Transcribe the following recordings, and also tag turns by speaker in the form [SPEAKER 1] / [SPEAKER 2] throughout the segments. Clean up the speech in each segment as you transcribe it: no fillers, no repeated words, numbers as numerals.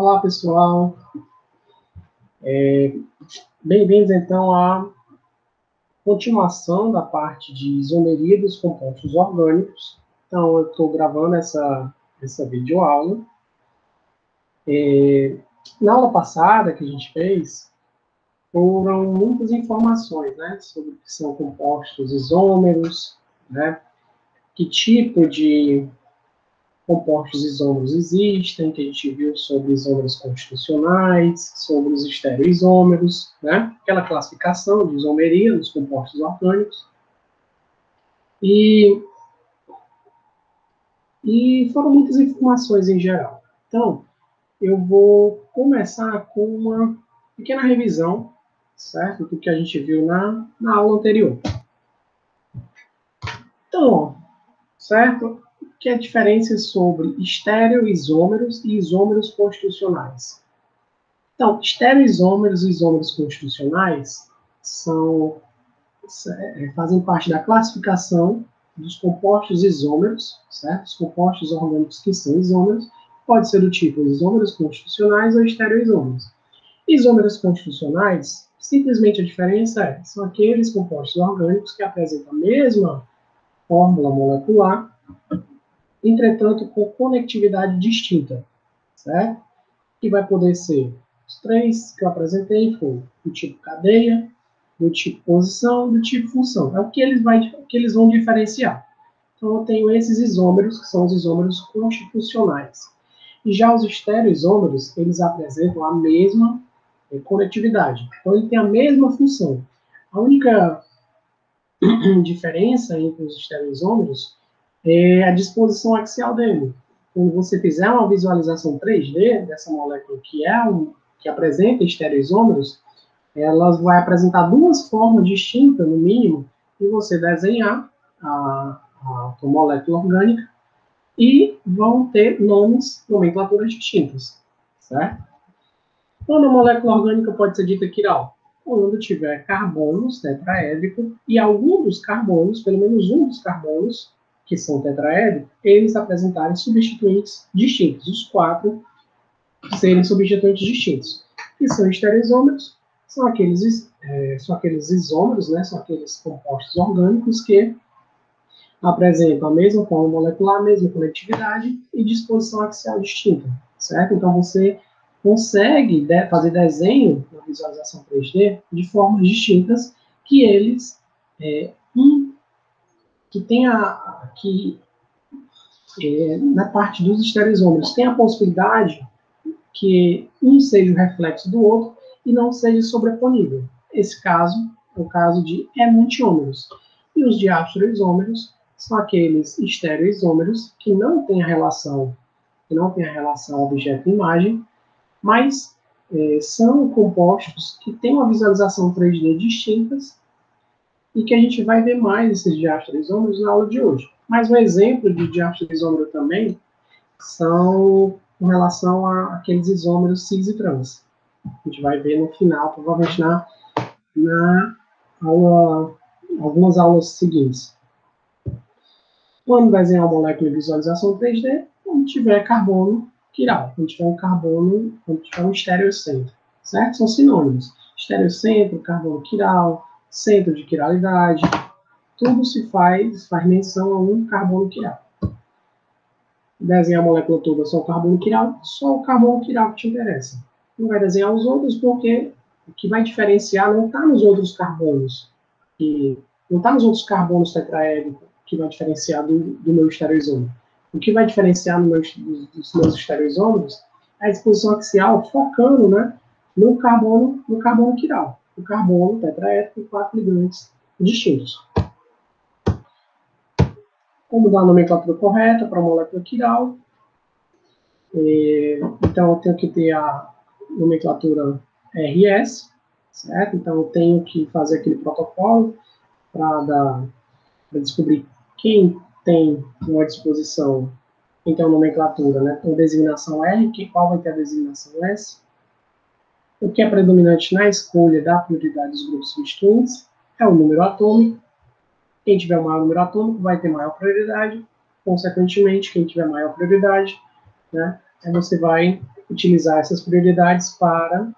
[SPEAKER 1] Olá, pessoal. Bem-vindos, então, à continuação da parte de isomeria dos compostos orgânicos. Então, eu estou gravando essa videoaula. Na aula passada que a gente fez, foram muitas informações, né, sobre o que são compostos isômeros, né, que tipo de compostos isômeros existem, que a gente viu sobre isômeros constitucionais, sobre os estereoisômeros, né? Aquela classificação de isomeria dos compostos orgânicos. E foram muitas informações em geral. Então, eu vou começar com uma pequena revisão, certo? Do que a gente viu na aula anterior. Então, certo? Que é a diferença sobre estereoisômeros e isômeros constitucionais. Então, estereoisômeros e isômeros constitucionais fazem parte da classificação dos compostos isômeros, certo? Os compostos orgânicos que são isômeros, pode ser do tipo isômeros constitucionais ou estereoisômeros. Isômeros constitucionais, simplesmente a diferença são aqueles compostos orgânicos que apresentam a mesma fórmula molecular, entretanto com conectividade distinta, certo? Que vai poder ser os três que eu apresentei, foi do tipo cadeia, do tipo posição, do tipo função. É o que eles vão diferenciar. Então, eu tenho esses isômeros, que são os isômeros constitucionais. E já os estereoisômeros, eles apresentam a mesma conectividade. Então, ele tem a mesma função. A única diferença entre os estereoisômeros é a disposição axial dele. Quando você fizer uma visualização 3D dessa molécula que apresenta estereoisômeros, ela vai apresentar duas formas distintas, no mínimo, de você desenhar a molécula orgânica e vão ter nomes, nomenclaturas distintas, certo? Quando a molécula orgânica pode ser dita quiral? Quando tiver carbonos tetraédrico e algum dos carbonos, pelo menos um dos carbonos, que são tetraédricos, eles apresentarem substituintes distintos, os quatro serem substituintes distintos. Que são estereoisômeros, são aqueles isômeros, né, são aqueles compostos orgânicos que apresentam a mesma forma molecular, a mesma conectividade e disposição axial distinta, certo? Então, você consegue fazer desenho na visualização 3D de formas distintas que eles, na parte dos estereoisômeros, tem a possibilidade que um seja o reflexo do outro e não seja sobreponível. Esse caso é o caso de enantiômeros. E os diastereoisômeros são aqueles estereoisômeros que não têm a relação objeto-imagem, mas são compostos que têm uma visualização 3D distintas e que a gente vai ver mais esses diastereoisômeros na aula de hoje. Mas um exemplo de diastereoisômero também são em relação àqueles isômeros cis e trans. A gente vai ver no final, provavelmente na aula, algumas aulas seguintes. Quando desenhar uma molécula de visualização 3D, quando tiver carbono quiral, quando tiver um estereocentro, certo? São sinônimos. Estereocentro, carbono quiral, centro de quiralidade, tudo faz menção a um carbono quiral. Desenhar a molécula toda só o carbono quiral, só o carbono quiral que te interessa. Não vai desenhar os outros porque o que vai diferenciar não está nos outros carbonos, não está nos outros carbonos tetraédricos que vai diferenciar do meu estereoisômero. O que vai diferenciar dos meus estereoisômeros é a disposição axial focando, né, no carbono quiral, o carbono tetraédrico e 4 ligantes distintos. Como dar a nomenclatura correta para a molécula quiral? Então, eu tenho que ter a nomenclatura RS, certo? Então, eu tenho que fazer aquele protocolo para descobrir quem tem uma disposição, quem tem uma nomenclatura, né? Com designação R, qual vai ter a designação S. O que é predominante na escolha da prioridade dos grupos substituintes é o número atômico. Quem tiver maior número atômico vai ter maior prioridade. Consequentemente, quem tiver maior prioridade, né, você vai utilizar essas prioridades para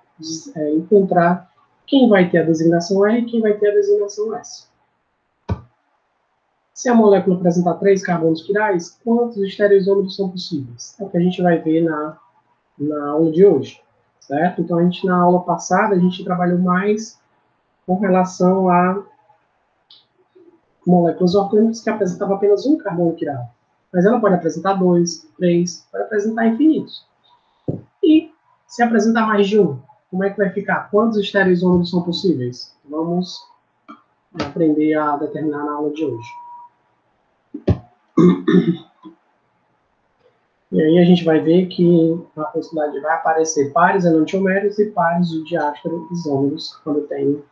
[SPEAKER 1] encontrar quem vai ter a designação R e quem vai ter a designação S. Se a molécula apresentar 3 carbonos quirais, quantos estereoisômeros são possíveis? É o que a gente vai ver na aula de hoje, certo? Então, na aula passada, a gente trabalhou mais com relação a moléculas orgânicas que apresentavam apenas um carbono quiral. Mas ela pode apresentar 2, 3, pode apresentar infinitos. E se apresentar mais de um, como é que vai ficar? Quantos estereoisômeros são possíveis? Vamos aprender a determinar na aula de hoje. E aí a gente vai ver que a possibilidade vai aparecer pares enantioméricos e pares de diastereoisômeros quando tem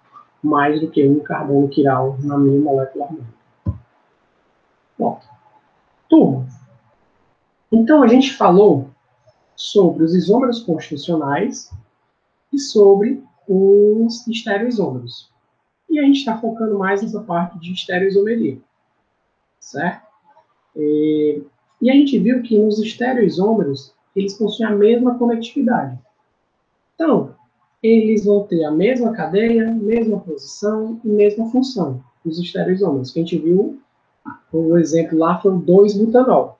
[SPEAKER 1] mais do que um carbono quiral na minha molécula orgânica. Bom, turma, então a gente falou sobre os isômeros constitucionais e sobre os estereoisômeros. E a gente está focando mais nessa parte de estereoisomeria, certo? E a gente viu que nos estereoisômeros, eles possuem a mesma conectividade. Então, eles vão ter a mesma cadeia, mesma posição e mesma função, os estereoisômeros. Que a gente viu, o exemplo lá foi o 2-butanol.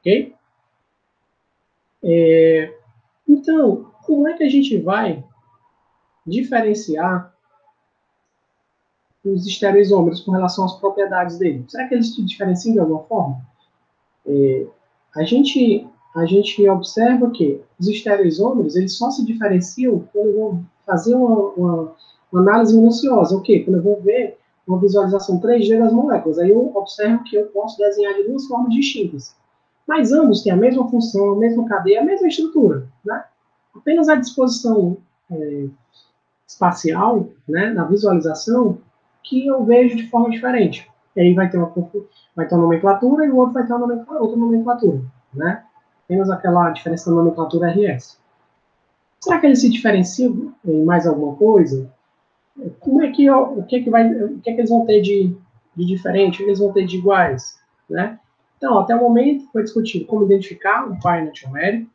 [SPEAKER 1] Ok? Então, como é que a gente vai diferenciar os estereoisômeros com relação às propriedades dele? Será que eles se diferenciam de alguma forma? A gente observa que os estereoisômeros eles só se diferenciam quando eu vou fazer uma análise minuciosa. O quê? Quando eu vou ver uma visualização 3D das moléculas. Aí eu observo que eu posso desenhar de duas formas distintas. Mas ambos têm a mesma função, a mesma cadeia, a mesma estrutura. Né? Apenas a disposição espacial, né, na visualização, que eu vejo de forma diferente. E aí vai ter uma nomenclatura e o outro vai ter outra nomenclatura. Né? Apenas aquela diferença da nomenclatura RS. Será que eles se diferenciam em mais alguma coisa? O que eles vão ter de diferente? O que eles vão ter de iguais? Né? Então, até o momento foi discutido como identificar um par enantiomérico,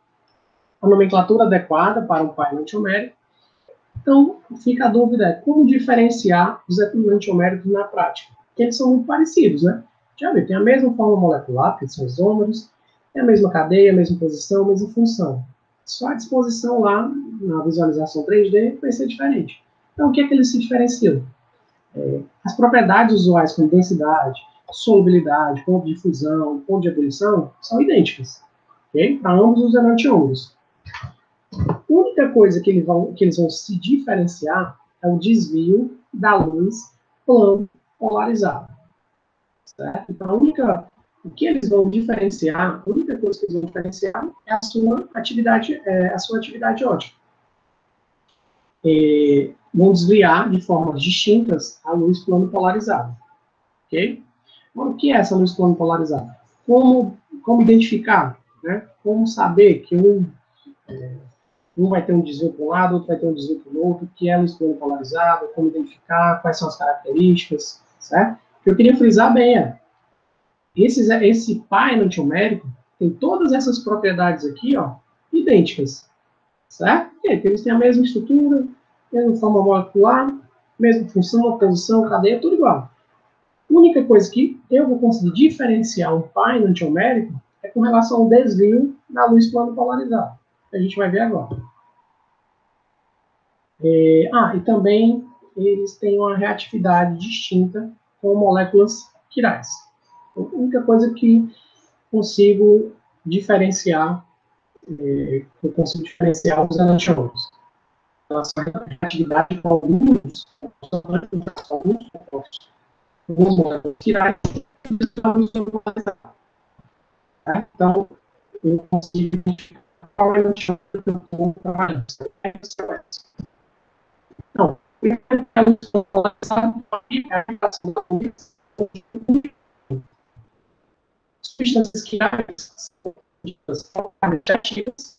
[SPEAKER 1] a nomenclatura adequada para um par enantiomérico. Então, fica a dúvida, como diferenciar os enantioméricos na prática? Porque eles são muito parecidos, né? Já viu, tem a mesma forma molecular, que são isômeros, tem a mesma cadeia, a mesma posição, a mesma função. Só a disposição lá, na visualização 3D, vai ser diferente. Então, o que é que eles se diferenciam? As propriedades usuais, como densidade, solubilidade, ponto de fusão, ponto de ebulição, são idênticas, okay? Para ambos os enantiômeros. A única coisa que eles vão se diferenciar é o desvio da luz plano polarizado. Certo? Então, o que eles vão diferenciar, a única coisa que eles vão diferenciar é a sua atividade óptica. Vão desviar de formas distintas a luz plano polarizada. Ok? Então, o que é essa luz plano polarizada? Como identificar? Né? Como saber que um vai ter um desvio para um lado, outro vai ter um desvio para o outro, o que é luz plano polarizada, como identificar, quais são as características, certo? O que eu queria frisar bem esse par enantiomérico tem todas essas propriedades aqui, ó, idênticas, certo? Eles têm a mesma estrutura, mesma forma molecular, mesma função, posição, cadeia, tudo igual. A única coisa que eu vou conseguir diferenciar um par enantiomérico é com relação ao desvio da luz plano polarizada, que a gente vai ver agora. E também eles têm uma reatividade distinta com moléculas quirais. A única coisa que consigo diferenciar, os enantiômeros. Relação à reatividade com alguns compostos. Alguns moléculas quirais. Então, eu consigo identificar qual é o enantiômero que eu estou trabalhando. Então, substâncias quirais são ativas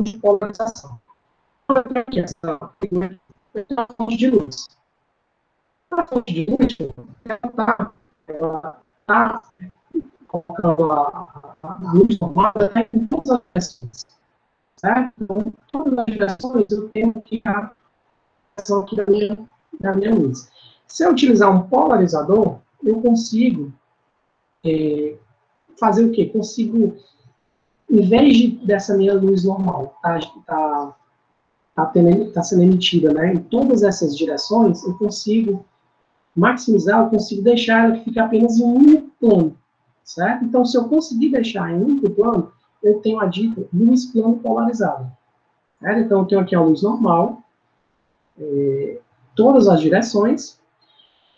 [SPEAKER 1] de polarização. Aqui essa fonte de luz. A fonte de luz ela está colocando a luz tomada em todas as direções. certo? Então, todas as direções eu tenho que a direção aqui da minha luz. Se eu utilizar um polarizador, eu consigo fazer o quê? Consigo, em vez dessa minha luz normal tá sendo emitida, né, em todas essas direções, eu consigo maximizar, eu consigo deixar ela que fique apenas em um único plano, certo? Então, se eu conseguir deixar em um único plano, eu tenho a dita luz plano polarizada. Certo? Então, eu tenho aqui a luz normal, todas as direções,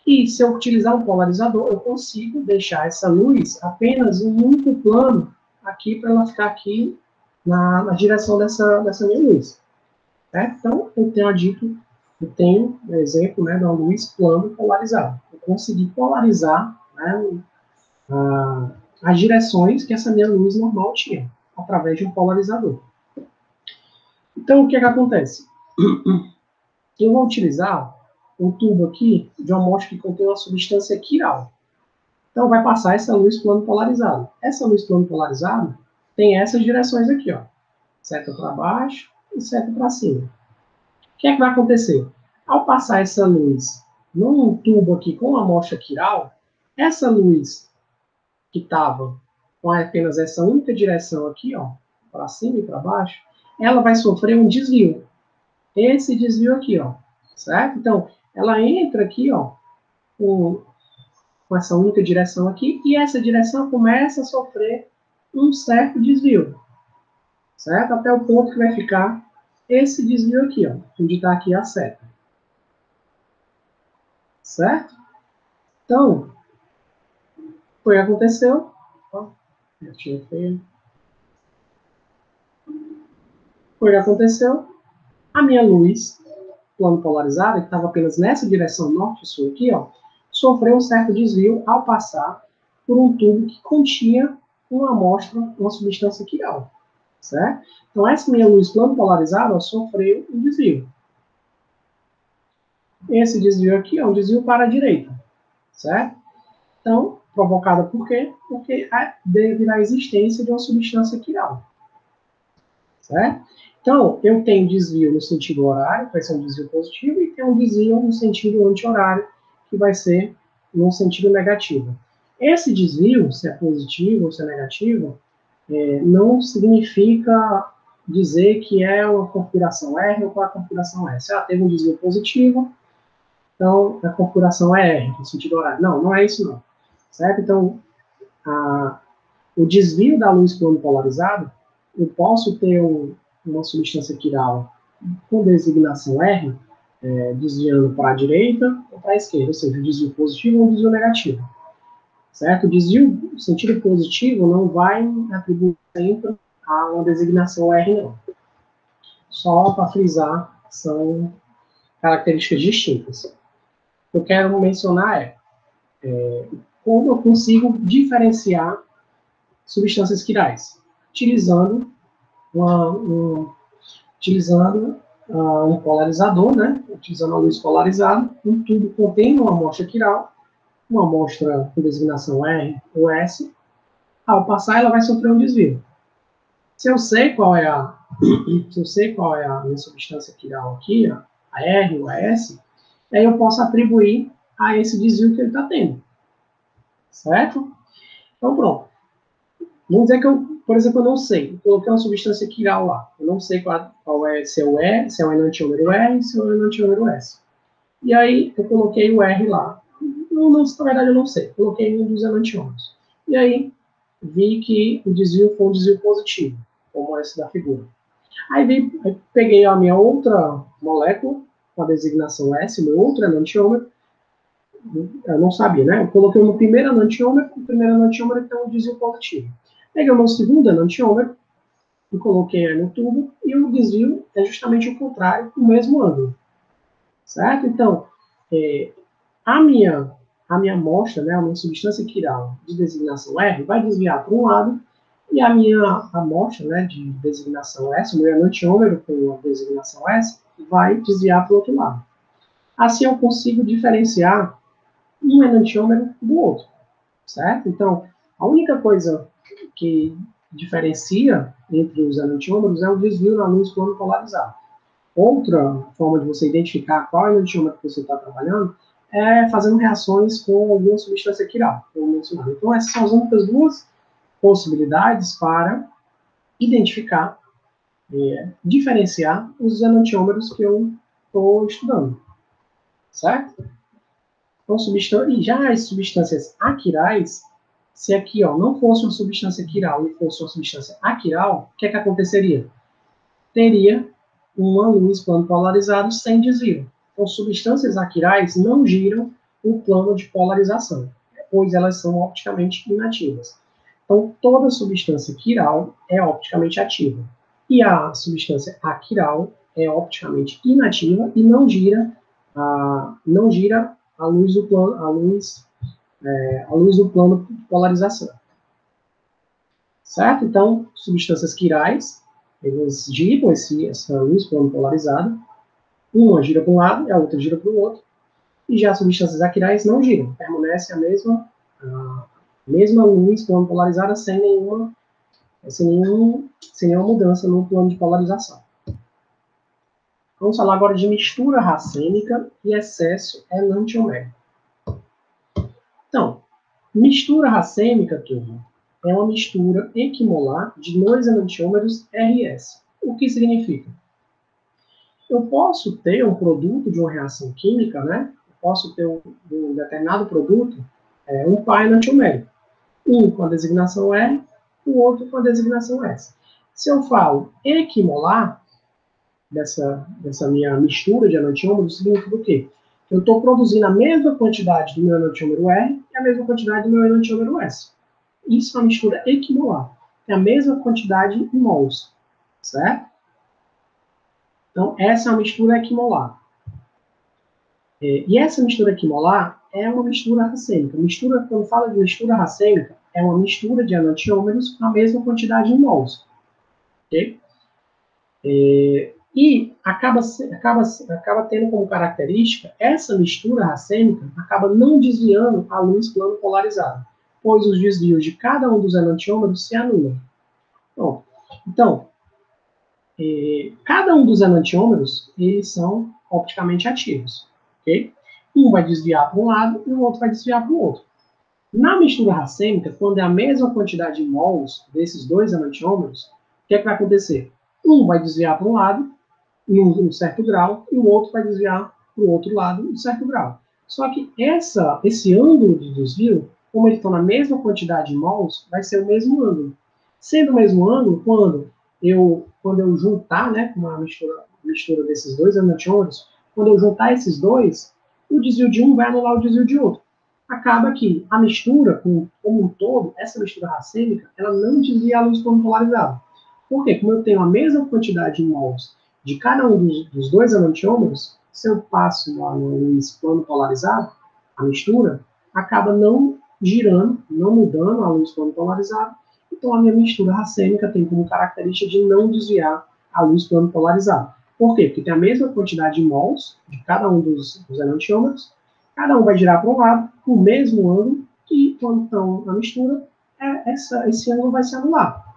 [SPEAKER 1] e se eu utilizar um polarizador, eu consigo deixar essa luz apenas em um único plano aqui, para ela ficar aqui na direção dessa minha luz. Certo? Então, eu tenho um exemplo, né, de uma luz plano polarizada. Eu consegui polarizar, né, as direções que essa minha luz normal tinha, através de um polarizador. Então, o que é que acontece? Eu vou utilizar um tubo aqui de uma amostra que contém uma substância quiral. Então, vai passar essa luz plano polarizada. Essa luz plano polarizada tem essas direções aqui, ó. Seta para baixo e seta para cima. O que é que vai acontecer? Ao passar essa luz num tubo aqui com a amostra quiral, essa luz que estava com apenas essa única direção aqui, ó, para cima e para baixo, ela vai sofrer um desvio. Esse desvio aqui, ó, certo? Então, ela entra aqui, ó, com essa única direção aqui, e essa direção começa a sofrer um certo desvio, certo? Até o ponto que vai ficar esse desvio aqui, ó, onde está aqui a seta. Certo? Então, foi o que aconteceu. Ó, foi o que aconteceu. A minha luz, plano polarizado, que estava apenas nessa direção norte-sul aqui, ó, sofreu um certo desvio ao passar por um tubo que continha uma amostra, uma substância quiral. Certo? Então, essa minha luz plano polarizado, ó, sofreu um desvio. Esse desvio aqui é um desvio para a direita. Certo? Então, provocada por quê? Porque devido à existência de uma substância quiral. Certo? Então, eu tenho desvio no sentido horário, que vai ser um desvio positivo, e tem um desvio no sentido anti-horário, que vai ser no sentido negativo. Esse desvio, se é positivo ou se é negativo, não significa dizer que é uma configuração R ou qual é a configuração S. Teve um desvio positivo, então a configuração é R, no sentido horário. Não, não é isso não. Certo? Então, o desvio da luz plano polarizado, eu posso ter uma substância quiral com designação R, desviando para a direita ou para a esquerda, ou seja, um desvio positivo ou um desvio negativo. Certo? O desvio no sentido positivo não vai atribuir sempre a uma designação R, não. Só para frisar, são características distintas. O que eu quero mencionar como eu consigo diferenciar substâncias quirais, utilizando um polarizador, né? Utilizando a luz polarizada, um tubo contém uma amostra quiral, uma amostra com designação R ou S. Ao passar, ela vai sofrer um desvio. Se eu sei qual é a minha substância quiral aqui, a R ou a S, aí eu posso atribuir a esse desvio que ele está tendo. Certo? Então, pronto. Vamos dizer que eu, por exemplo, eu não sei. Eu coloquei uma substância quiral lá. Eu não sei qual é, se é o R, se é o enantiômero R, se é o enantiômero S. E aí, eu coloquei o R lá. Não, na verdade, eu não sei. Coloquei um dos enantiômeros. E aí, vi que o desvio foi um desvio positivo, como esse da figura. Aí peguei a minha outra molécula, com a designação S, o meu outro enantiômero. Eu não sabia, né? Eu coloquei no primeiro enantiômero, o primeiro enantiômero tem um desvio positivo. Peguei o meu segundo enantiômero e coloquei aí no tubo, e o desvio é justamente o contrário, o mesmo ângulo. Certo? Então, a minha amostra, né, a minha substância quiral de designação R, vai desviar para um lado, e a minha amostra, né, de designação S, o meu enantiômero com a designação S, vai desviar para o outro lado. Assim eu consigo diferenciar um enantiômero do outro. Certo? Então, a única coisa que diferencia entre os enantiômeros é o desvio na luz plano polarizado. Outra forma de você identificar qual enantiômero que você está trabalhando é fazendo reações com alguma substância quiral, como mencionado. Então, essas são as únicas duas possibilidades para identificar, diferenciar os enantiômeros que eu estou estudando, certo? Então, e já as substâncias aquirais, se aqui não fosse uma substância quiral e fosse uma substância aquiral, o que é que aconteceria? Teria uma luz plano polarizado sem desvio. Então, substâncias aquirais não giram o plano de polarização, pois elas são opticamente inativas. Então, toda substância quiral é opticamente ativa. E a substância aquiral é opticamente inativa e não gira a luz do plano de polarização. Certo? Então, substâncias quirais, elas giram essa luz plano polarizada. Uma gira para um lado e a outra gira para o outro. E já as substâncias aquirais não giram, permanece a mesma luz plano polarizada sem nenhuma mudança no plano de polarização. Vamos falar agora de mistura racêmica e excesso enantiomérico. Então, mistura racêmica, turma, é uma mistura equimolar de dois enantiômeros RS. O que significa? Eu posso ter um produto de uma reação química, né? Eu posso ter um determinado produto, um par enantiomérico. Um com a designação R, o outro com a designação S. Se eu falo equimolar, dessa minha mistura de enantiômeros, significa o quê? Eu estou produzindo a mesma quantidade do meu enantiômero R e a mesma quantidade do meu enantiômero S. Isso é uma mistura equimolar. É a mesma quantidade em mols, certo? Então, essa é uma mistura equimolar. E essa mistura equimolar é uma mistura racêmica. Quando fala de mistura racêmica, é uma mistura de enantiômeros com a mesma quantidade em mols. Ok? E acaba tendo como característica, essa mistura racêmica acaba não desviando a luz plano polarizada, pois os desvios de cada um dos enantiômeros se anulam. Bom, então, cada um dos enantiômeros, eles são opticamente ativos. Okay? Um vai desviar para um lado e o outro vai desviar para o outro. Na mistura racêmica, quando é a mesma quantidade de mols desses dois enantiômeros, o que é que vai acontecer? Um vai desviar para um lado, em um certo grau, e o outro vai desviar para o outro lado, em um certo grau. Só que esse ângulo de desvio, como eles estão na mesma quantidade de mols, vai ser o mesmo ângulo. Sendo o mesmo ângulo, quando eu juntar, né, com uma mistura desses dois enantiômeros, quando eu juntar esses dois, o desvio de um vai anular o desvio de outro. Acaba que a mistura, como um todo, essa mistura racêmica, ela não desvia a luz plano polarizada. Por quê? Como eu tenho a mesma quantidade de mols de cada um dos dois enantiômeros, se eu passo lá no luz plano polarizado, a mistura acaba não girando, não mudando a luz plano polarizada. Então, a minha mistura racêmica tem como característica de não desviar a luz plano polarizada. Por quê? Porque tem a mesma quantidade de mols de cada um dos enantiômeros, cada um vai girar para um lado, com o mesmo ângulo, e quando estão na mistura, esse ângulo vai se anular.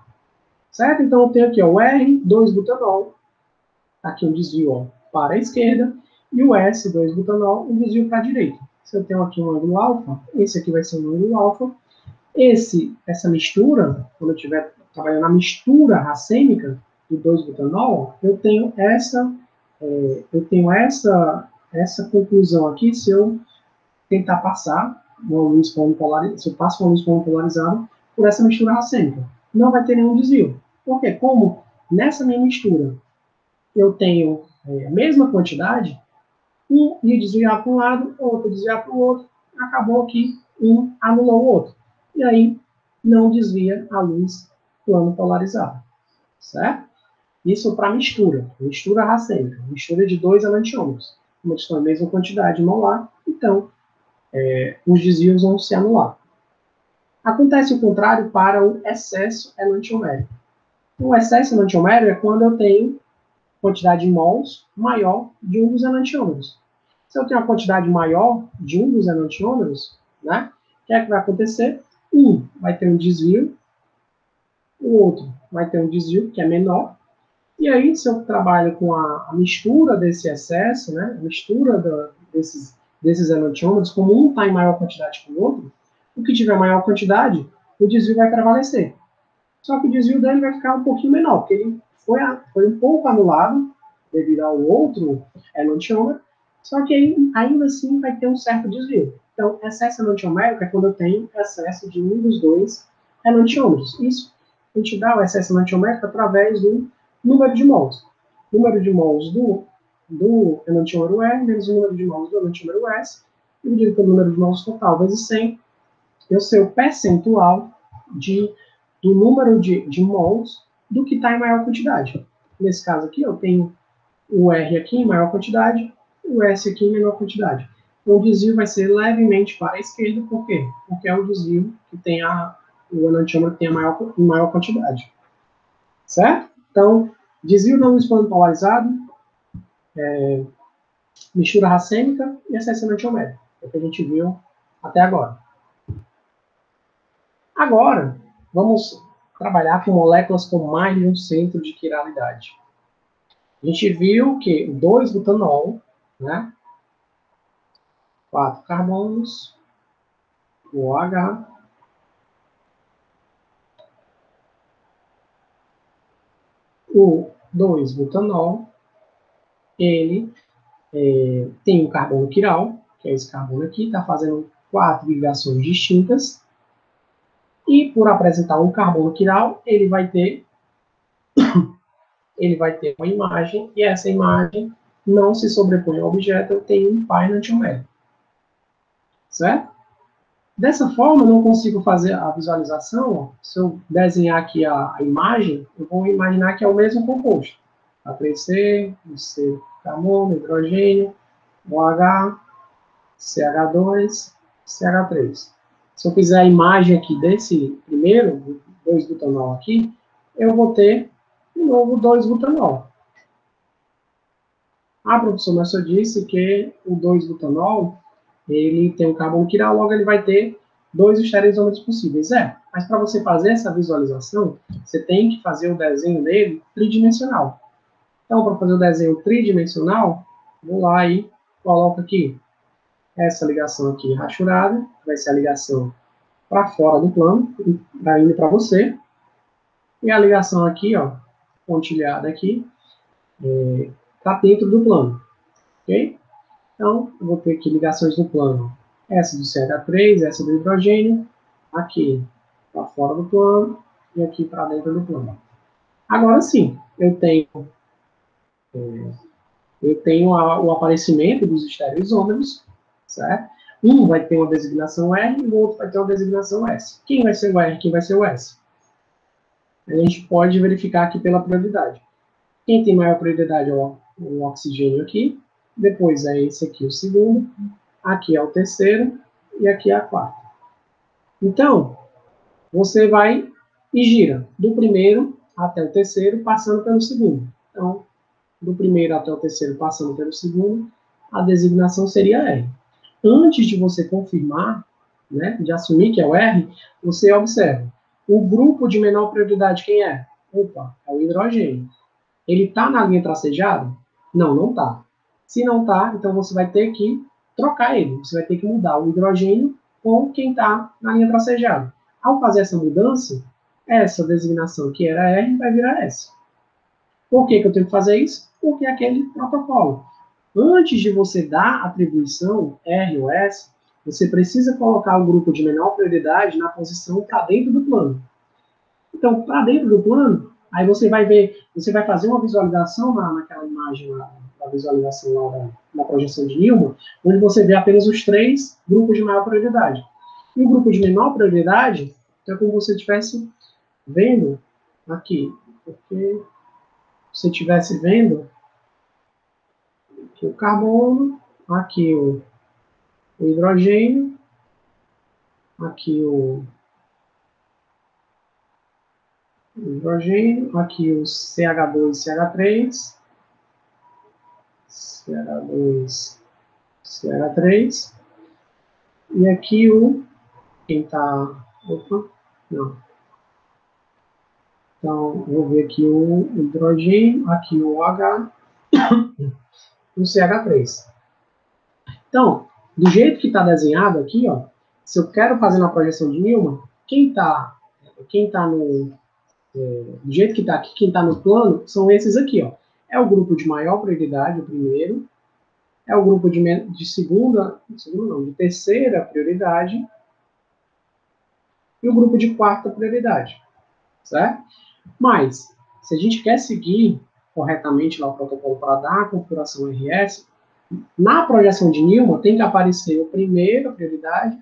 [SPEAKER 1] Certo? Então, eu tenho aqui o R2-butanol, aqui um desvio para a esquerda, e o S2-butanol, um desvio para a direita. Se eu tenho aqui um ângulo alfa, esse aqui vai ser um ângulo alfa. Essa mistura, quando eu estiver trabalhando na mistura racêmica do 2-butanol, eu tenho essa conclusão aqui, se eu tentar passar uma luz plano polarizada, se eu passo uma luz plano polarizada por essa mistura racêmica. Não vai ter nenhum desvio. Porque como nessa minha mistura eu tenho a mesma quantidade, um ia desviar para um lado, outro desviar para o outro, acabou que um anulou o outro. E aí não desvia a luz plano polarizada. Certo? Isso para mistura racêmica, mistura de dois enantiômeros. Como eles estão a mesma quantidade molar, então os desvios vão se anular. Acontece o contrário para o excesso enantiomérico. O excesso enantiomérico é quando eu tenho quantidade de mols maior de um dos enantiômeros. Se eu tenho uma quantidade maior de um dos enantiômeros, né, o que é que vai acontecer? Um vai ter um desvio, o outro vai ter um desvio que é menor. E aí, se eu trabalho com a mistura desse excesso, né, a mistura desses enantiômeros, como um está em maior quantidade que o outro, o que tiver maior quantidade, o desvio vai prevalecer. Só que o desvio dele vai ficar um pouquinho menor, porque ele foi um pouco anulado devido ao outro enantiômero, só que ainda assim vai ter um certo desvio. Então, excesso enantiomérico é quando eu tenho excesso de um dos dois enantiômeros. Isso a gente dá o excesso enantiomérico através do número de mols. Número de mols do enantiômero R menos o número de mols do enantiômero S, dividido pelo número de mols total vezes 100, eu sei o percentual do número de mols do que está em maior quantidade. Nesse caso aqui, eu tenho o R aqui em maior quantidade, o S aqui em menor quantidade. Então, o desvio vai ser levemente para a esquerda, por quê? Porque é o desvio que tem o enantiômero que tem em maior quantidade. Certo? Então, desvio da luz plano polarizado, mistura racêmica e excesso enantiomérico. É o que a gente viu até agora. Agora, vamos trabalhar com moléculas com mais de um centro de quiralidade. A gente viu que o 2-butanol, né? 4 carbonos, o OH, o 2-butanol, ele tem um carbono quiral, que é esse carbono aqui, está fazendo 4 ligações distintas, e por apresentar um carbono quiral, ele vai ter uma imagem, e essa imagem não se sobrepõe ao objeto, eu tenho um par enantiomérico. Certo? Dessa forma, eu não consigo fazer a visualização. Se eu desenhar aqui a imagem, eu vou imaginar que é o mesmo composto. A3C, o C carbono, hidrogênio, OH, CH2, CH3. Se eu fizer a imagem aqui desse primeiro, 2-butanol aqui, eu vou ter um novo 2-butanol. A professora Márcia disse que o 2-butanol ele tem um carbono quiral, logo ele vai ter 2 estereoisômeros possíveis. Mas para você fazer essa visualização, você tem que fazer o desenho dele tridimensional. Então, para fazer o desenho tridimensional, vou lá e coloco aqui essa ligação aqui rachurada, vai ser a ligação para fora do plano, indo para você, e a ligação aqui, ó, pontilhada aqui, está dentro do plano, ok? Então, eu vou ter aqui ligações no plano. Essa do CH3, essa do hidrogênio, aqui para fora do plano e aqui para dentro do plano. Agora sim, eu tenho o aparecimento dos estereoisômeros, certo? Um vai ter uma designação R e o outro vai ter uma designação S. Quem vai ser o R? Quem vai ser o S? A gente pode verificar aqui pela prioridade. Quem tem maior prioridade é o oxigênio aqui, depois é esse aqui o segundo, aqui é o terceiro e aqui é a quarta. Então, você vai e gira do primeiro até o terceiro, passando pelo segundo. Então, do primeiro até o terceiro, passando pelo segundo, a designação seria R. Antes de você confirmar, né, de assumir que é o R, você observa. O grupo de menor prioridade quem é? Opa, é o hidrogênio. Ele está na linha tracejada? Não, não está. Se não está, então você vai ter que trocar ele. Você vai ter que mudar o hidrogênio com quem está na linha tracejada. Ao fazer essa mudança, essa designação que era R vai virar S. Por que eu tenho que fazer isso? Porque é aquele protocolo. Antes de você dar a atribuição R ou S, você precisa colocar o grupo de menor prioridade na posição para dentro do plano. Então, para dentro do plano, aí você vai ver, você vai fazer uma visualização naquela imagem, na visualização lá da projeção de Newman, onde você vê apenas os 3 grupos de maior prioridade. E o grupo de menor prioridade é como se você estivesse vendo aqui, porque se você estivesse vendo aqui o carbono, aqui o hidrogênio, aqui o hidrogênio, aqui o CH2 e CH3, CH2, CH3, e aqui quem está, opa, não, Então, vou ver aqui o hidrogênio, aqui o H e o CH3. Então, do jeito que está desenhado aqui, ó, se eu quero fazer uma projeção de Newman, quem tá no do jeito que está aqui, quem está no plano, são esses aqui, ó. É o grupo de maior prioridade, o primeiro. É o grupo de de terceira prioridade. E o grupo de quarta prioridade, certo? Mas, se a gente quer seguir corretamente lá o protocolo para dar a configuração RS, na projeção de Newman tem que aparecer o primeiro, a prioridade,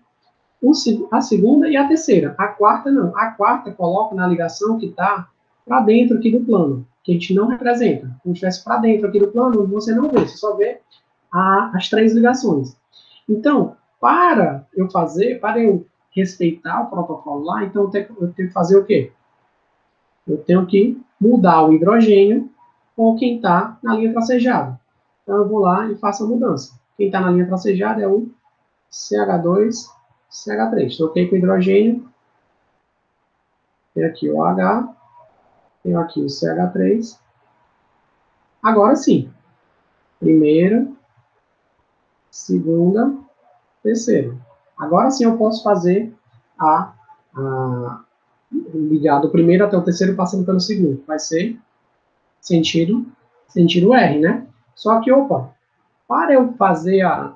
[SPEAKER 1] a segunda e a terceira. A quarta não. A quarta coloca na ligação que está para dentro aqui do plano, que a gente não representa. Se estivesse para dentro aqui do plano, você não vê, você só vê as três ligações. Então, para eu respeitar o protocolo lá, então eu tenho que fazer o quê? Eu tenho que mudar o hidrogênio com quem está na linha tracejada. Então, eu vou lá e faço a mudança. Quem está na linha tracejada é o CH2, CH3. Troquei com o hidrogênio. Tem aqui o H. Tenho aqui o CH3. Agora sim. Primeira, segunda, terceira. Agora sim eu posso fazer ligar do primeiro até o terceiro passando pelo segundo. Vai ser sentido R, né? Só que, para eu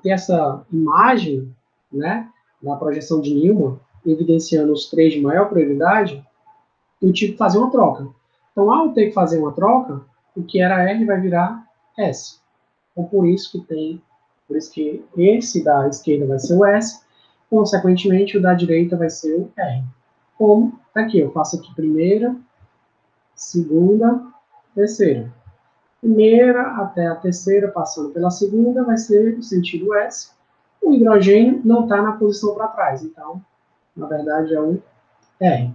[SPEAKER 1] ter essa imagem, né, da projeção de Newman, evidenciando os três de maior prioridade, eu tive que fazer uma troca. Então, ao ter que fazer uma troca, o que era R vai virar S. Então, por isso que esse da esquerda vai ser o S, consequentemente, o da direita vai ser o R. Como aqui, eu faço aqui primeira, segunda, terceira. Primeira até a terceira, passando pela segunda, vai ser o sentido S. O hidrogênio não está na posição para trás, então, na verdade, é o R.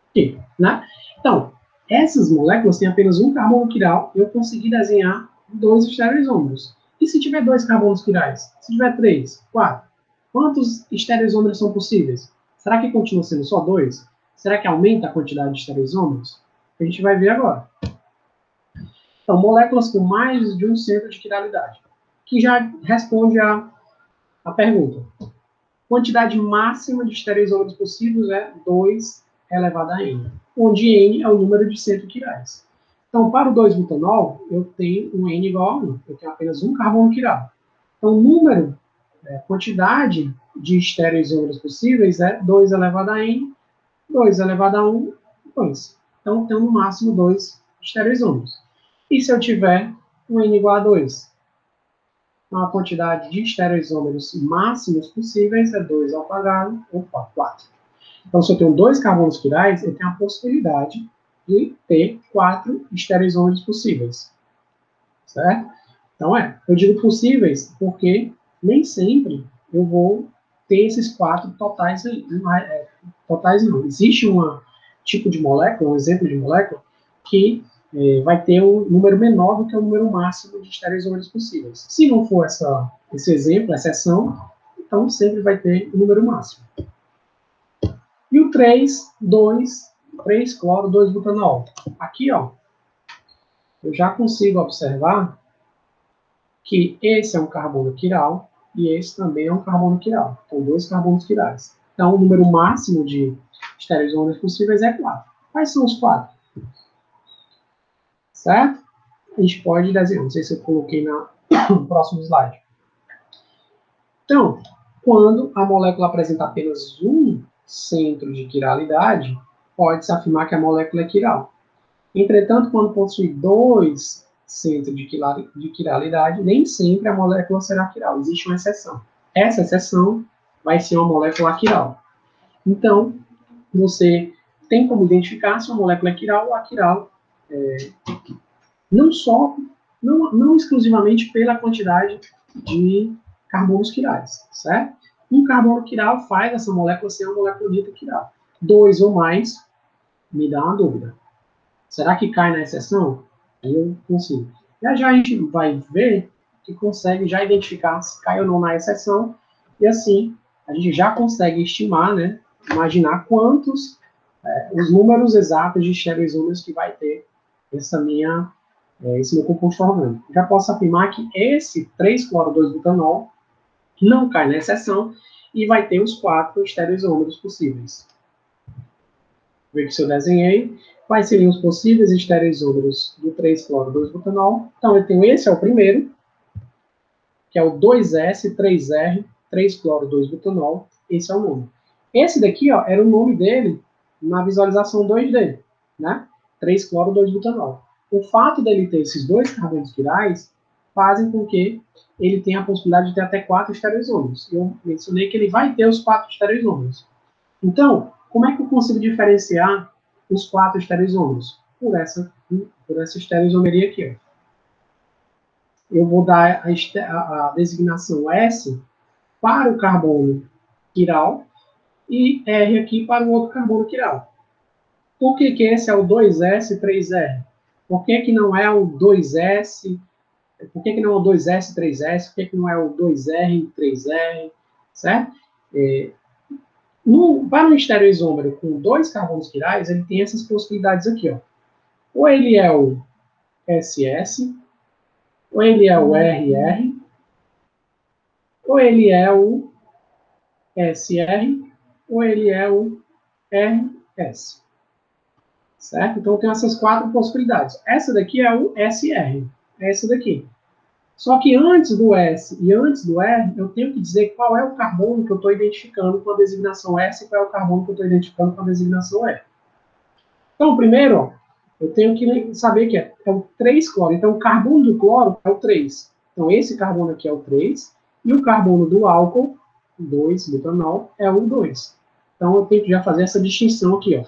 [SPEAKER 1] Aqui, né? Então, essas moléculas têm apenas um carbono quiral, eu consegui desenhar dois estereoisômeros. E se tiver dois carbonos quirais? Se tiver três, quatro? Quantos estereoisômeros são possíveis? Será que continua sendo só dois? Será que aumenta a quantidade de estereoisômeros? A gente vai ver agora. Então, moléculas com mais de um centro de quiralidade, que já responde a pergunta. Quantidade máxima de estereoisômeros possíveis é 2 elevado a n, onde n é o número de centros quirais. Então, para o 2-butanol, eu tenho um n igual a 1, eu tenho apenas um carbono quiral. Então, quantidade de estereoisômeros possíveis é 2 elevado a n, 2 elevado a 1, 2. Então, eu tenho no máximo 2 estereoisômeros. E se eu tiver um n igual a 2? Então, a quantidade de estereoisômeros máximos possíveis é 2 ao quadrado, ou 4. Então, se eu tenho dois carbonos quirais, eu tenho a possibilidade de ter 4 estereoisômeros possíveis. Certo? Então, eu digo possíveis porque nem sempre eu vou ter esses 4 totais aí. Totais não. Existe um tipo de molécula, um exemplo de molécula, que vai ter um número menor do que o número máximo de estereoisômeros possíveis. Se não for esse exemplo, essa exceção, então sempre vai ter o número máximo. E o 3 cloro, 2-butanol. Aqui, ó, eu já consigo observar que esse é um carbono quiral e esse também é um carbono quiral. Então, 2 carbonos quirais. Então, o número máximo de estereoisômeros possíveis é 4. Quais são os 4? Certo? A gente pode desenhar. Não sei se eu coloquei no próximo slide. Então, quando a molécula apresenta apenas um centro de quiralidade, pode-se afirmar que a molécula é quiral. Entretanto, quando possui 2 centros de quiralidade, nem sempre a molécula será quiral. Existe uma exceção. Essa exceção vai ser uma molécula aquiral. Então, você tem como identificar se uma molécula é quiral ou aquiral, não exclusivamente pela quantidade de carbonos quirais, certo? Um carbono quiral faz essa molécula ser uma molécula dita quiral. 2 ou mais, me dá uma dúvida. Será que cai na exceção? Aí eu consigo. Já a gente vai ver que consegue já identificar se cai ou não na exceção, e assim a gente já consegue estimar, né, imaginar quantos os números exatos de estereoisómeros que vai ter esse meu composto orgânico. Já posso afirmar que esse 3-cloro-2-butanol não cai na exceção e vai ter os 4 estereoisómeros possíveis. Vou ver que se eu desenhei. Quais seriam os possíveis estereoisómeros do 3-cloro-2-butanol? Então, eu tenho esse, é o primeiro, que é o 2S, 3R, 3-cloro-2-butanol. Esse é o nome. Esse daqui, ó, era o nome dele na visualização 2D, né? 3-cloro-2-butanol. O fato dele ter esses 2 carbonos quirais fazem com que ele tenha a possibilidade de ter até 4 estereoisómeros. Eu mencionei que ele vai ter os 4 estereoisómeros. Então, como é que eu consigo diferenciar os 4 estereoisómeros? Por essa estereoisomeria aqui, ó. Eu vou dar a designação S para o carbono quiral e R aqui para o outro carbono quiral. Por que esse é o 2S e 3R? Por que não é o 2S? Por que não é o 2S e 3S? Por que não é o 2R e 3R? Certo? Para um estereoisômero com 2 carbonos quirais, ele tem essas possibilidades aqui, ó. Ou ele é o SS, ou ele é o RR, ou ele é o SR, ou ele é o RS. Certo? Então, eu tenho essas 4 possibilidades. Essa daqui é o SR. É essa daqui. Só que antes do S e antes do R, eu tenho que dizer qual é o carbono que eu estou identificando com a designação S e qual é o carbono que eu estou identificando com a designação R. Então, primeiro, ó, eu tenho que saber que é o 3-cloro. Então, o carbono do cloro é o 3. Então, esse carbono aqui é o 3. E o carbono do álcool, 2-butanol, é o 2. Então, eu tenho que já fazer essa distinção aqui, ó.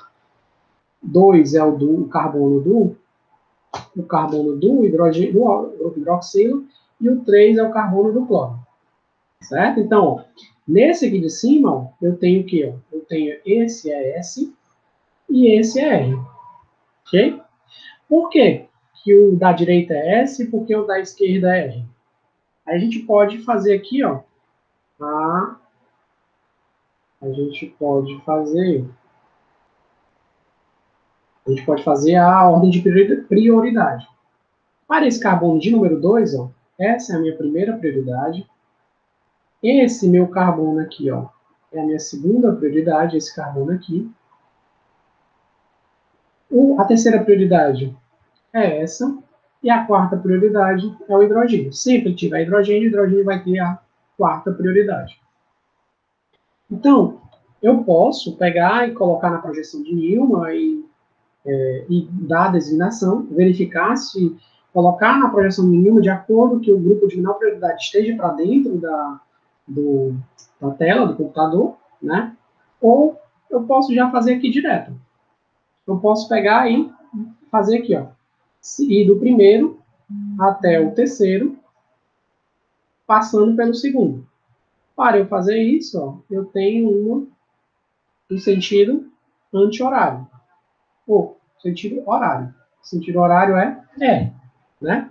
[SPEAKER 1] 2 é o carbono do hidroxilo e o 3 é o carbono do cloro. Certo? Então, ó, nesse aqui de cima, ó, eu tenho o quê? Ó? Eu tenho esse é S e esse é R. Ok? Por quê que o da direita é S e por que o da esquerda é R? Aí a gente pode fazer aqui, ó, a gente pode fazer a ordem de prioridade. Para esse carbono de número 2, ó, essa é a minha primeira prioridade. Esse meu carbono aqui, ó, é a minha segunda prioridade, esse carbono aqui. A terceira prioridade é essa. E a quarta prioridade é o hidrogênio. Sempre que tiver hidrogênio, o hidrogênio vai ter a quarta prioridade. Então, eu posso pegar e colocar na projeção de Newman e dar a designação, verificar se colocar na projeção de Newman de acordo que o grupo de menor prioridade esteja para dentro da tela do computador, né? Ou eu posso já fazer aqui direto. Eu posso pegar e fazer aqui, ó, ir do primeiro até o terceiro, passando pelo segundo. Para eu fazer isso, ó, eu tenho um sentido anti-horário. Ou sentido horário. O sentido horário é R, né?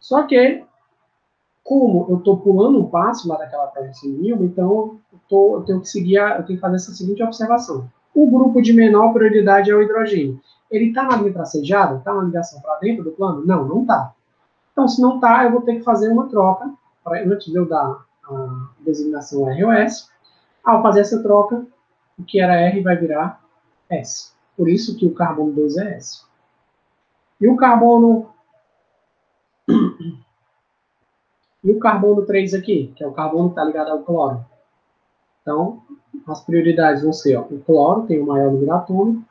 [SPEAKER 1] Só que, como eu estou pulando um passo lá daquela projeção de Newman, então eu tenho que fazer essa seguinte observação. O grupo de menor prioridade é o hidrogênio. Ele está na linha tracejada? Está na ligação para dentro do plano? Não, não está. Então, se não está, eu vou ter que fazer uma troca, antes de eu dar a designação R ou S. Ao fazer essa troca, o que era R vai virar S. Por isso que o carbono 2 é S. E o carbono 3 aqui, que é o carbono que está ligado ao cloro. Então, as prioridades vão ser, ó, o cloro tem o maior número atômico,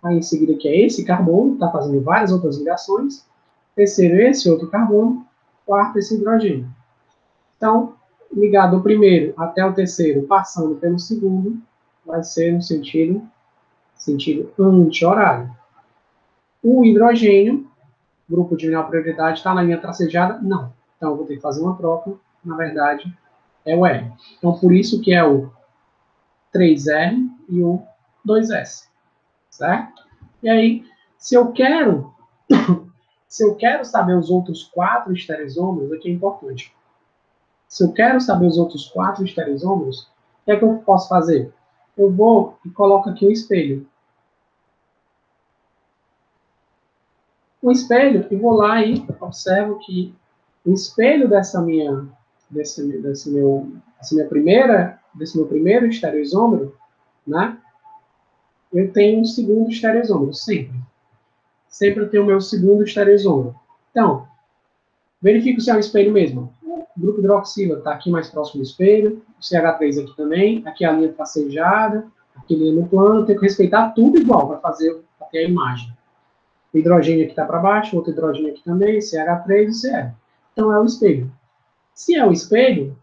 [SPEAKER 1] aí em seguida que é esse carbono, está fazendo várias outras ligações, terceiro esse outro carbono, quarto esse hidrogênio. Então, ligado do primeiro até o terceiro, passando pelo segundo, vai ser no sentido anti-horário. O hidrogênio, grupo de menor prioridade, está na linha tracejada? Não. Então, eu vou ter que fazer uma troca, na verdade, é o R. Então, por isso que é o 3R e o 2S. Certo? E aí, se eu quero saber os outros 4 estereoisómeros, aqui é importante. Se eu quero saber os outros 4 estereoisómeros, o que é que eu posso fazer? Eu vou e coloco aqui um espelho. Um espelho, eu vou lá e observo que o espelho desse meu primeiro estereoisômero, né? Eu tenho um segundo estereoisômero, sempre. Sempre eu tenho o meu segundo estereoisômero. Então, verifico se é um espelho mesmo. O grupo hidroxila está aqui mais próximo do espelho, o CH3 aqui também, aqui a linha tracejada, aqui a linha no plano, tenho que respeitar tudo igual para ter a imagem. O hidrogênio aqui está para baixo, outro hidrogênio aqui também, CH3 e Cl. Então é o espelho. Se é o espelho,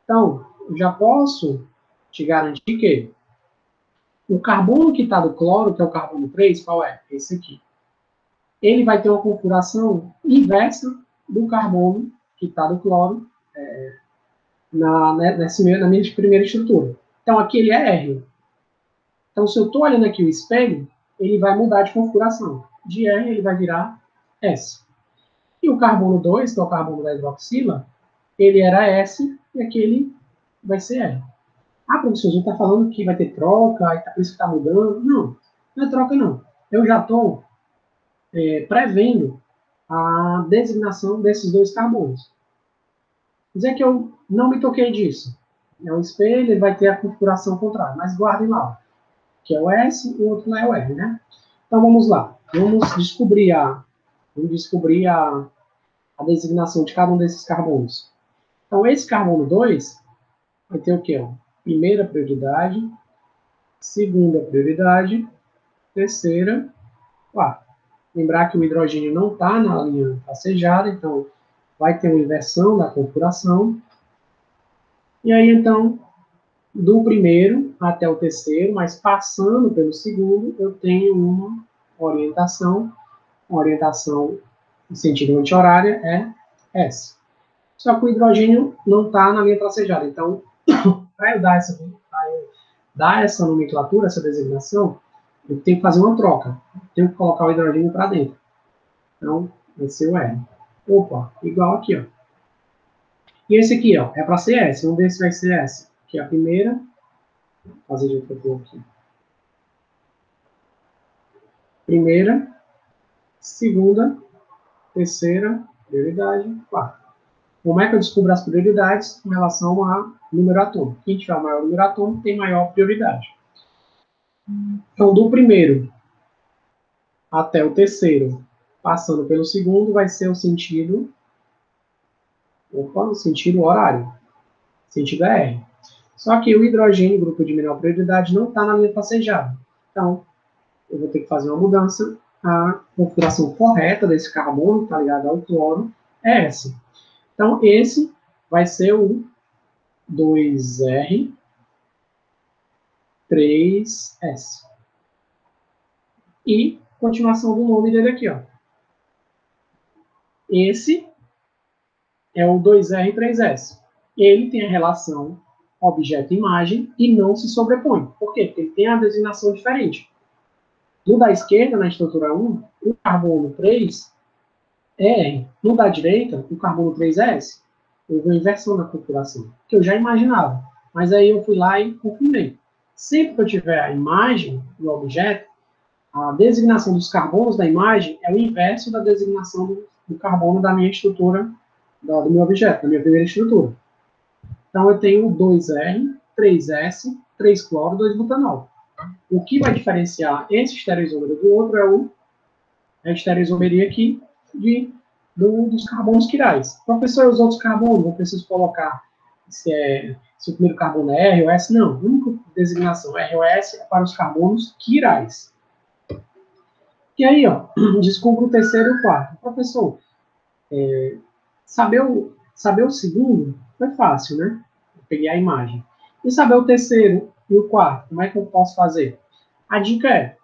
[SPEAKER 1] então eu já posso te garantir que o carbono que está do cloro, que é o carbono 3, qual é? Esse aqui. Ele vai ter uma configuração inversa do carbono que está do cloro na minha primeira estrutura. Então aqui ele é R. Então se eu estou olhando aqui o espelho, ele vai mudar de configuração. De R ele vai virar S. E o carbono 2, que é o carbono da hidroxila, ele era S e aqui ele vai ser R. Ah, professor, a gente está falando que vai ter troca, por isso que está mudando. Não, não é troca não. Eu já estou prevendo a designação desses dois carbonos. Dizer que eu não me toquei disso. É um espelho, ele vai ter a configuração contrária, mas guardem lá, que é o S e o outro não é o R, né? Então vamos lá, vamos descobrir a designação de cada um desses carbonos. Então esse carbono 2 vai ter o quê? Primeira prioridade, segunda prioridade, terceira, quarta. Lembrar que o hidrogênio não está na linha tracejada, então vai ter uma inversão da configuração. E aí, então, do primeiro até o terceiro, mas passando pelo segundo, eu tenho uma orientação em sentido anti-horária é S. Só que o hidrogênio não está na linha tracejada. Então, para eu dar essa nomenclatura, essa designação, eu tenho que fazer uma troca. Tenho que colocar o hidrogênio para dentro. Então, vai ser o R. Opa, igual aqui, ó. E esse aqui, ó, é para ser S. Um desses vai ser S. Que é a primeira. Vou fazer de outro cor aqui. Primeira, segunda, terceira, prioridade, quarta. Como é que eu descubro as prioridades em relação a número atômico? Quem tiver o maior número atômico tem maior prioridade. Então, do primeiro até o terceiro, passando pelo segundo, vai ser o sentido horário. Sentido é R. Só que o hidrogênio, grupo de menor prioridade, não está na linha tracejada. Então, eu vou ter que fazer uma mudança. A configuração correta desse carbono, que está ligado ao cloro, é essa. Então, esse vai ser o 2R, 3S. E continuação do nome dele aqui, ó. Esse é o 2R3S. Ele tem a relação objeto-imagem e não se sobrepõe. Por quê? Porque ele tem a designação diferente. No da esquerda, na estrutura 1, o carbono 3 é R. No da direita, o carbono 3 é S. Houve uma inversão na configuração, que eu já imaginava. Mas aí eu fui lá e confirmei. Sempre que eu tiver a imagem do objeto, a designação dos carbonos da imagem é o inverso da designação do carbono da minha estrutura, do meu objeto, da minha primeira estrutura. Então, eu tenho 2R, 3S, 3-cloro, 2-butanol. O que vai diferenciar esse estereoisômero do outro é a estereoisomeria aqui dos carbonos quirais. Professor, os outros carbonos, não preciso colocar se o primeiro carbono é R ou S, não. A única designação R ou S é para os carbonos quirais. E aí, ó, descubro o terceiro e o quarto. Professor, saber o segundo foi fácil, né? Eu peguei a imagem. E saber o terceiro e o quarto, como é que eu posso fazer? A dica é,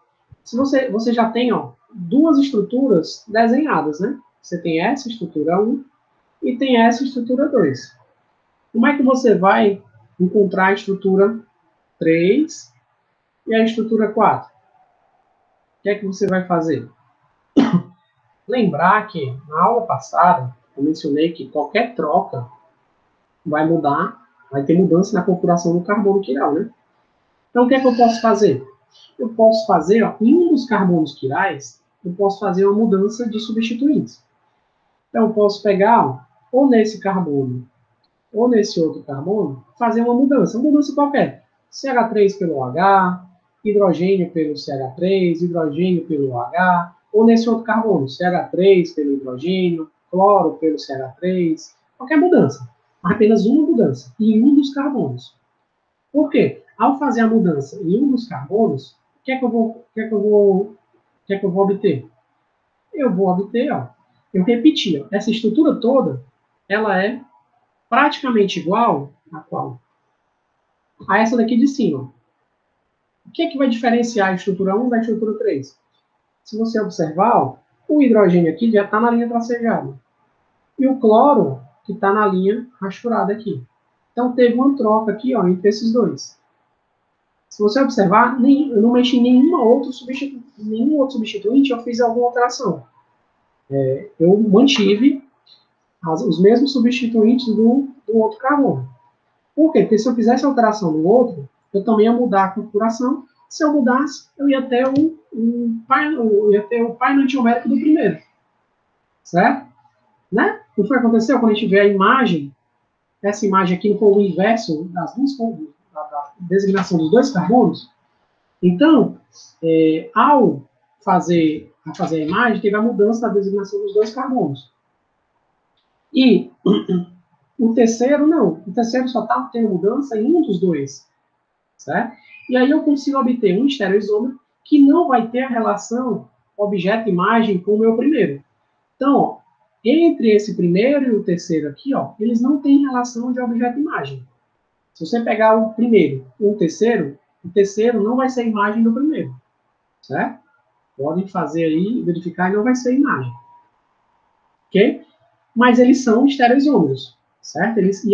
[SPEAKER 1] se você já tem, ó, duas estruturas desenhadas, né? Você tem essa estrutura 1 e tem essa estrutura 2. Como é que você vai encontrar a estrutura 3 e a estrutura 4? O que é que você vai fazer? Lembrar que na aula passada eu mencionei que qualquer troca vai ter mudança na configuração do carbono quiral, né? Então o que é que eu posso fazer? Eu posso fazer, ó, em um dos carbonos quirais, eu posso fazer uma mudança de substituintes. Então, eu posso pegar, ó, ou nesse carbono, ou nesse outro carbono, fazer uma mudança qualquer. CH3 pelo OH, hidrogênio pelo CH3, hidrogênio pelo OH, ou nesse outro carbono, CH3 pelo hidrogênio, cloro pelo CH3, qualquer mudança. Apenas uma mudança em um dos carbonos. Por quê? Ao fazer a mudança em um dos carbonos, o que é que eu vou obter? Eu vou obter, ó, eu repeti, ó, essa estrutura toda, ela é praticamente igual a qual? A essa daqui de cima. O que é que vai diferenciar a estrutura 1 da estrutura 3? Se você observar, ó, o hidrogênio aqui já está na linha tracejada. E o cloro, que está na linha rasturada aqui. Então, teve uma troca aqui, ó, entre esses dois. Se você observar, eu não mexi em nenhum outro substituinte, eu fiz alguma alteração. Eu mantive os mesmos substituintes do outro carbono. Por quê? Porque se eu fizesse alteração no outro, eu também ia mudar a configuração. Se eu mudasse, eu ia ter o pai enantiomérico do primeiro. Certo? Né? O que aconteceu quando a gente vê a imagem? Essa imagem aqui foi o inverso da designação dos dois carbonos. Então, ao fazer a imagem, teve a mudança da designação dos dois carbonos. E o terceiro, não. O terceiro só está tendo mudança em um dos dois. Certo? E aí eu consigo obter um estereoisômero que não vai ter a relação objeto-imagem com o meu primeiro. Então, ó, entre esse primeiro e o terceiro aqui, ó, eles não têm relação de objeto-imagem. Se você pegar o primeiro e o terceiro não vai ser imagem do primeiro. Certo? Podem fazer aí, verificar, e não vai ser imagem. Ok? Mas eles são estereoisômeros. Certo? Eles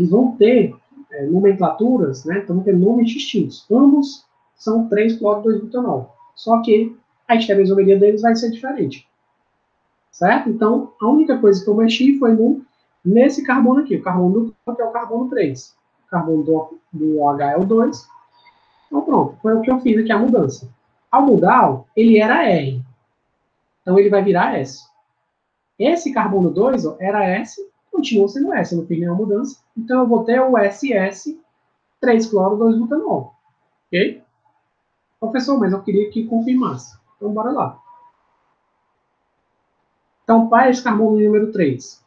[SPEAKER 1] vão ter nomenclaturas, né? Então, vão ter nomes distintos. Ambos são 3-cloro-2-butanol. Só que a estereoisomeria deles vai ser diferente. Certo? Então, a única coisa que eu mexi foi nesse carbono aqui, o carbono do cloro, que é o carbono 3. O carbono do OH é o 2. Então, pronto. Foi o que eu fiz aqui, a mudança. Ao mudar, ele era R. Então, ele vai virar S. Esse carbono 2 ó, era S, continua sendo S, eu não fiz nenhuma mudança. Então, eu vou ter o SS 3-cloro-2-butanol. Ok? Professor, mas eu queria que confirmasse. Então, bora lá. Então, para esse carbono número 3,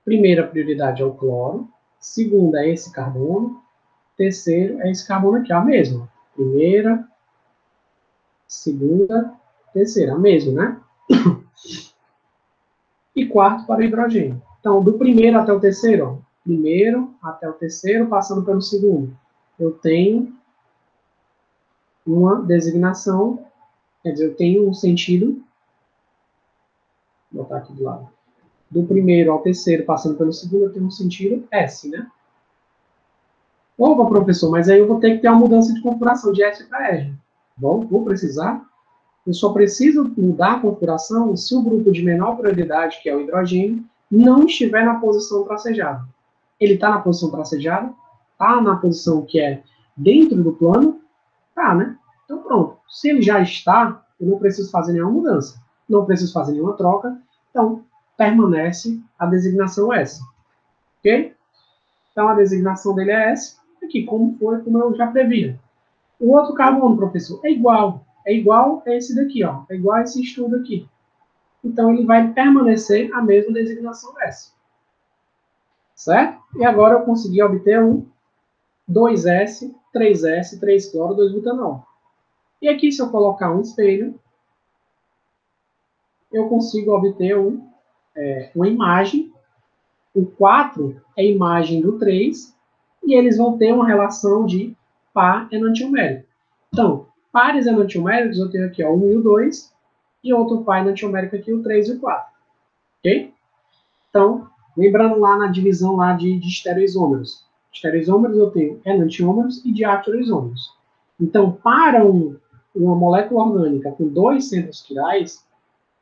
[SPEAKER 1] primeira prioridade é o cloro, segunda é esse carbono, terceiro é esse carbono aqui, a mesma. Primeira, segunda, terceira, a mesma, né? E quarto para o hidrogênio. Então, do primeiro até o terceiro, ó, primeiro até o terceiro, passando pelo segundo, eu tenho uma designação, quer dizer, eu tenho um sentido, vou botar aqui do lado, do primeiro ao terceiro, passando pelo segundo, eu tenho um sentido S, né? Opa, professor, mas aí eu vou ter que ter uma mudança de configuração de S para R. Bom, vou precisar. Eu só preciso mudar a configuração se o grupo de menor prioridade, que é o hidrogênio, não estiver na posição tracejada. Ele está na posição tracejada? Está na posição que é dentro do plano? Tá, né? Então, pronto. Se ele já está, eu não preciso fazer nenhuma mudança. Não preciso fazer nenhuma troca. Então, permanece a designação S. Ok? Então, a designação dele é S. Aqui, como eu já previa. O outro carbono, professor, é igual. É igual a esse daqui, ó. É igual a esse estudo aqui. Então, ele vai permanecer a mesma designação S. Certo? E agora eu consegui obter um 2S, 3S, 3-cloro, 2-butanol. E aqui, se eu colocar um espelho, eu consigo obter uma imagem. O 4 é a imagem do 3, e eles vão ter uma relação de par enantiomérico. Então, pares enantioméricos, eu tenho aqui ó, 1 e o 2, e outro par enantiomérico aqui, o 3 e o 4. Ok? Então, lembrando lá na divisão lá de estereoisômeros. Estereoisômeros eu tenho enantiômeros e diastereoisômeros. Então, para uma molécula orgânica com 2 centros chirais,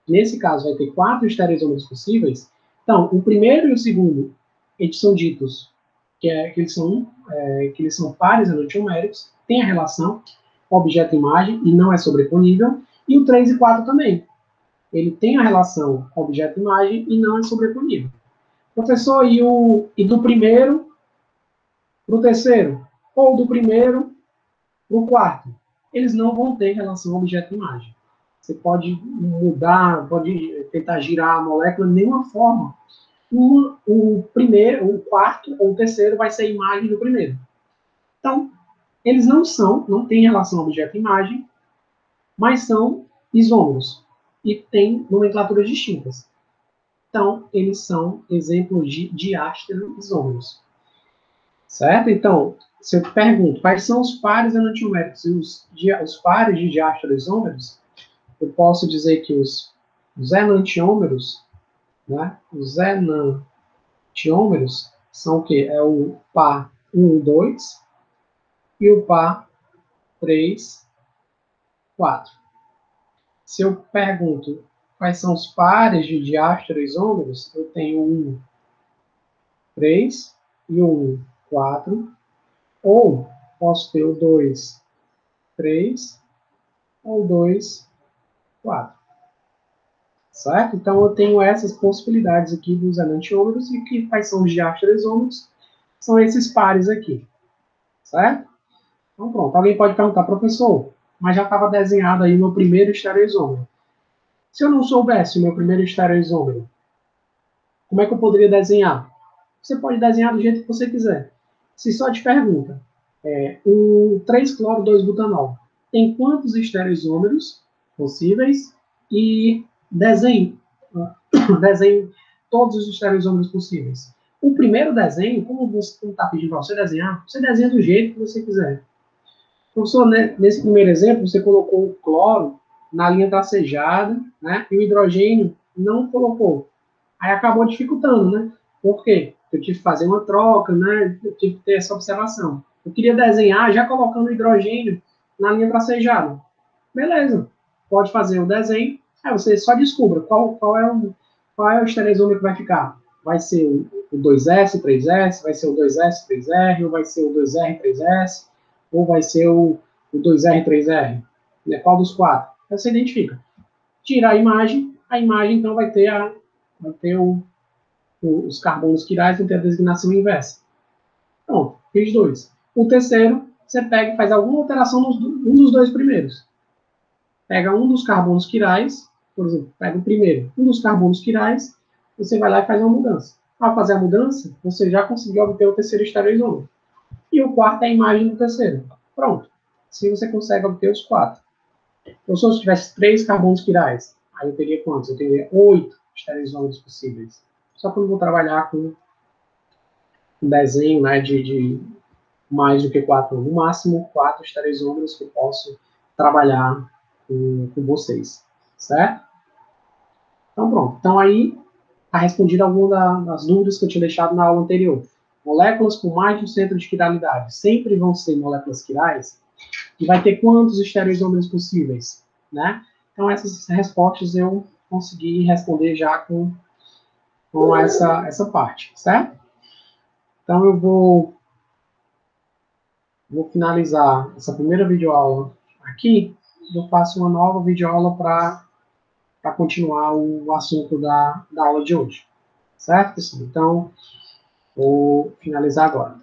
[SPEAKER 1] nesse caso vai ter 4 estereoisômeros possíveis. Então, o primeiro e o segundo, eles são ditos que eles são pares enantioméricos, tem a relação. objeto-imagem e não é sobreponível, e o 3 e 4 também. Ele tem a relação objeto-imagem e não é sobreponível. Professor, e do primeiro para o terceiro? Ou do primeiro para o quarto? Eles não vão ter relação objeto-imagem. Você pode mudar, pode tentar girar a molécula de nenhuma forma. O primeiro, o quarto ou o terceiro vai ser a imagem do primeiro. Então, eles não têm relação objeto-imagem, mas são isômeros e têm nomenclaturas distintas. Então, eles são exemplos de diásteros isômeros. Certo? Então, se eu te pergunto quais são os pares enantioméricos e os pares de diásteros isômeros, eu posso dizer que os enantiômeros, né, os enantiômeros são o quê? É o par 1, 2 e o par 3, 4. Se eu pergunto quais são os pares de diásteros isômeros, eu tenho 1, 3 e o 1, 4. Ou posso ter o 2, 3 ou 2, 4. Certo? Então, eu tenho essas possibilidades aqui dos enantiômeros e que quais são os diastereisômeros? São esses pares aqui. Certo? Então, pronto. Alguém pode perguntar, professor, mas já estava desenhado aí o meu primeiro estereoisômero. Se eu não soubesse o meu primeiro estereoisômero, como é que eu poderia desenhar? Você pode desenhar do jeito que você quiser. Se só te pergunta, o 3-cloro-2-butanol tem quantos estereoisômeros possíveis? E desenhe todos os estereoisômeros possíveis. O primeiro desenho, como você está pedindo para você desenhar, você desenha do jeito que você quiser. Professor, né, nesse primeiro exemplo, você colocou o cloro na linha tracejada, né, e o hidrogênio não colocou. Aí acabou dificultando, né? Por quê? Eu tive que fazer uma troca, né? Eu tive que ter essa observação. Eu queria desenhar já colocando o hidrogênio na linha tracejada. Beleza. Pode fazer o desenho. Aí você só descubra qual é o estereosômero que vai ficar. Vai ser o 2S, 3S, vai ser o 2S, 3R, ou vai ser o 2R, 3S, ou vai ser o 2R, 3R. Né? Qual dos quatro? Aí você identifica. Tira a imagem então vai ter os carbonos quirais, vão ter a designação inversa. Pronto, fiz dois. O terceiro, você pega e faz alguma alteração num dos dois primeiros. Pega um dos carbonos quirais, por exemplo, pega o primeiro, um dos carbonos quirais, você vai lá e faz uma mudança. Ao fazer a mudança, você já conseguiu obter o terceiro estereoisômero. E o quarto é a imagem do terceiro. Pronto. Se você consegue obter os quatro. Então, se eu tivesse 3 carbonos quirais, aí eu teria quantos? Eu teria 8 estereoisômeros possíveis. Só que eu não vou trabalhar com um desenho, né, de mais do que 4, no máximo 4 estereoisômeros que eu posso trabalhar com vocês, certo? Então, pronto. Então, aí, está respondida alguma das dúvidas que eu tinha deixado na aula anterior. Moléculas com mais de um centro de quiralidade sempre vão ser moléculas quirais? E vai ter quantos estereoisômeros possíveis, né? Então, essas respostas eu consegui responder já com essa parte, certo? Então, eu vou finalizar essa primeira videoaula aqui. Eu faço uma nova videoaula para continuar o assunto da aula de hoje, certo, pessoal? Então, vou finalizar agora.